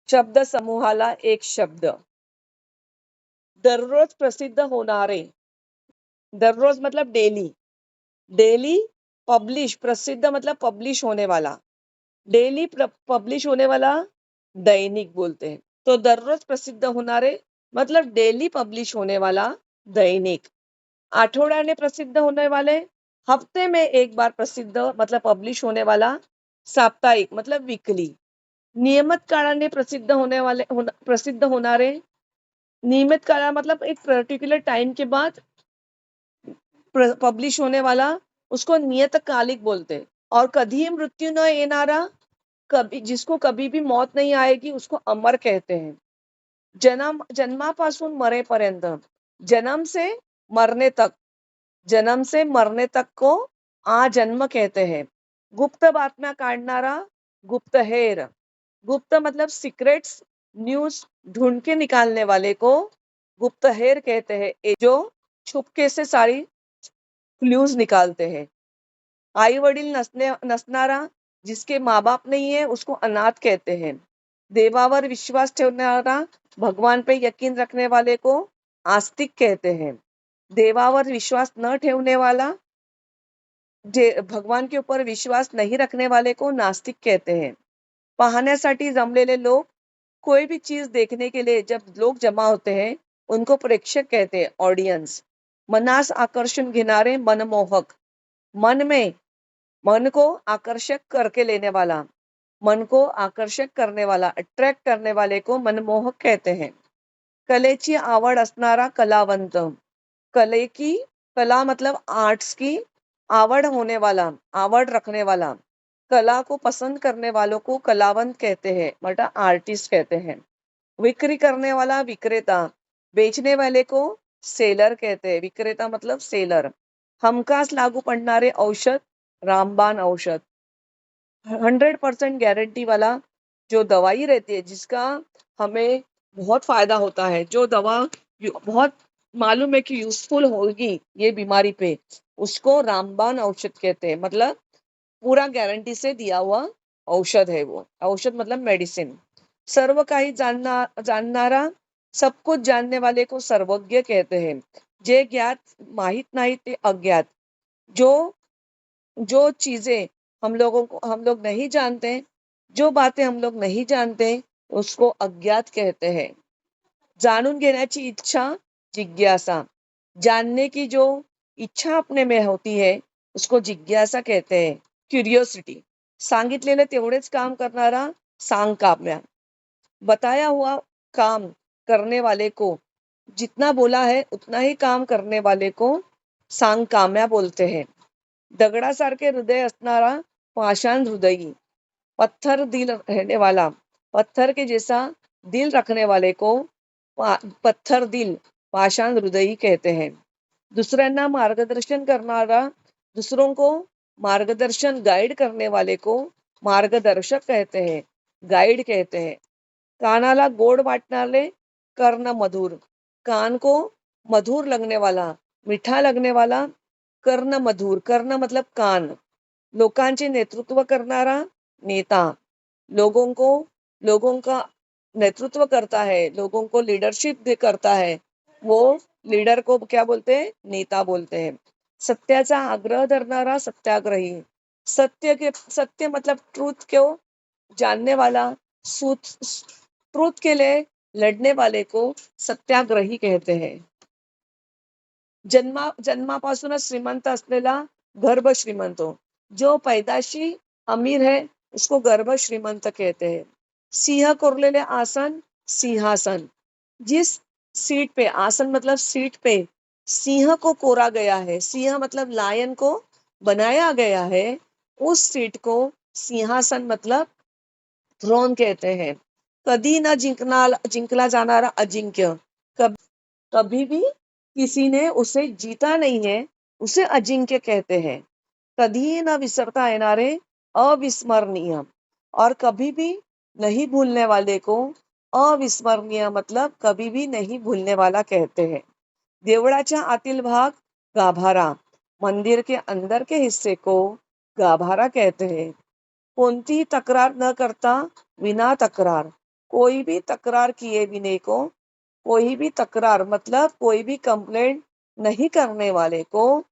शब्द समूहाला एक शब्द. दररोज प्रसिद्ध होणारे. दररोज मतलब डेली. डेली पब्लिश, प्रसिद्ध मतलब पब्लिश होने वाला. डेली पब्लिश होने वाला दैनिक बोलते हैं. तो दररोज प्रसिद्ध होणारे मतलब डेली पब्लिश होने वाला दैनिक. आठवड्याने प्रसिद्ध होने वाले, हफ्ते में एक बार प्रसिद्ध मतलब पब्लिश होने वाला साप्ताहिक मतलब वीकली. नियमित काळाने प्रसिद्ध होने वाले प्रसिद्ध होणारे. नियमित काळा मतलब एक पर्टिकुलर टाइम के बाद पब्लिश होने वाला उसको नियतकालिक बोलते हैं. और कधी मृत्यू न येणारा, कभी जिसको कभी भी मौत नहीं आएगी उसको अमर कहते हैं. जन्मापासून मरेपर्यंत, जन्म से मरने तक, जन्म से मरने तक को आजन्म कहते हैं. गुप्त बातम्या काढणारा गुप्तहेर. गुप्त मतलब सीक्रेट्स, न्यूज ढूंढ के निकालने वाले को गुप्तहेर कहते हैं. ये जो छुपके से सारी क्लूज निकालते हैं. आई वडील नसणारा, जिसके माँ बाप नहीं है उसको अनाथ कहते हैं. देवावर विश्वास ठेवणारा, भगवान पे यकीन रखने वाले को आस्तिक कहते हैं. देवावर विश्वास न ठेवने वाला, भगवान के ऊपर विश्वास नहीं रखने वाले को नास्तिक कहते हैं. पाहण्यासाठी जमलेले लोग, कोई भी चीज देखने के लिए जब लोग जमा होते हैं उनको प्रेक्षक कहते हैं, ऑडियंस. मनास आकर्षण घेणारे मनमोहक. मन को आकर्षक करके लेने वाला, मन को आकर्षक करने वाला, अट्रैक्ट करने वाले को मनमोहक कहते हैं. कलेची आवड असणारा कलावंत. कला मतलब आर्ट्स की आवड होने वाला, आवड रखने वाला. कला को पसंद करने वालों को कलावंत कहते हैं मतलब आर्टिस्ट कहते हैं. विक्री करने वाला विक्रेता. बेचने वाले को सेलर कहते हैं. विक्रेता मतलब सेलर. हमखास लागू पडणारे औषध रामबाण औषध. 100% गारंटी वाला जो दवाई रहती है जिसका हमें बहुत फायदा होता है, जो दवा बहुत मालूम है कि यूजफुल होगी ये बीमारी पे, उसको रामबाण औषध कहते हैं. मतलब पूरा गारंटी से दिया हुआ औषध है वो. औषध मतलब मेडिसिन. सर्व काही जानणारा, सब कुछ जानने वाले को सर्वज्ञ कहते हैं. जे ज्ञात माहित नहीं ते अज्ञात. जो जो चीजें हम लोग नहीं जानते, जो बातें हम लोग नहीं जानते उसको अज्ञात कहते हैं. जाणून घेण्याची इच्छा जिज्ञासा. जानने की जो इच्छा अपने में होती है उसको जिज्ञासा कहते हैं, क्यूरियोसिटी. सांगितलेलं तेवढेच काम करणारा सांगकाम्या. बताया हुआ काम करने वाले को, जितना बोला है उतना ही काम करने वाले को सांगकाम्या बोलते हैं. दगडासारखे हृदय असणारा पाषाण हृदयी. पत्थर दिल रहने वाला, पत्थर के जैसा दिल रखने वाले को पत्थर दिल, पाषाण हृदयी कहते हैं. दूसऱ्यांना मार्गदर्शन करणारा, दूसरों को मार्गदर्शन गाइड करने वाले को मार्गदर्शक कहते हैं, गाइड कहते हैं. कानाला गोड वाटणारे कर्ण मधुर. कान को मधुर लगने वाला, मीठा लगने वाला कर्ण मधुर. कर्ण मतलब कान. लोकांचे नेतृत्व करणारा नेता. लोगों का नेतृत्व करता है, लोगों को लीडरशिप करता है, वो लीडर को क्या बोलते हैं, नेता बोलते हैं. सत्याचा आग्रह धरणारा सत्याग्रही. सत्य मतलब ट्रूथ को जानने वाला, ट्रूथ के लिए लड़ने वाले को सत्याग्रही कहते हैं. जन्मापासूनच श्रीमंत असलेला गर्भ श्रीमंत. जो पैदाशी अमीर है उसको गर्भ श्रीमंत कहते हैं. सिंह कोरलेले आसन सिंहासन. जिस सीट पे, आसन मतलब सीट पे सिंह को कोरा गया है, सिंह मतलब लायन को बनाया गया है, उस सीट को सिंहासन मतलब थ्रोन कहते हैं. कधी न जिंकला जाणारा अजिंक्य. कभी भी किसी ने उसे जीता नहीं है उसे अजिंक्य कहते हैं. कधी न विसरता येणारे अविस्मरणीय. और कभी भी नहीं भूलने वाले को अविस्मरणीय मतलब कभी भी नहीं भूलने वाला कहते हैं. देवळाच्या आतील भाग गाभारा. मंदिर के अंदर के हिस्से को गाभारा कहते हैं. कोणतीही तक्रार न करता विना तक्रार. कोई भी तकरार किए बिना को, कोई भी तक्रार मतलब कोई भी कंप्लेंट नहीं करणे वाले को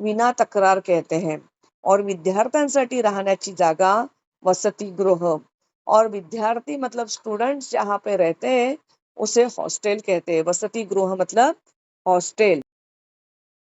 विना तक्रार कहते हैं. और विद्यार्थ्यांसाठी राहण्याची जागा वसतिगृह. और विद्यार्थी मतलब स्टूडेंट्स जहाँ पे रहते हैं उसे हॉस्टेल कहते हैं. वसतिगृह मतलब हॉस्टेल.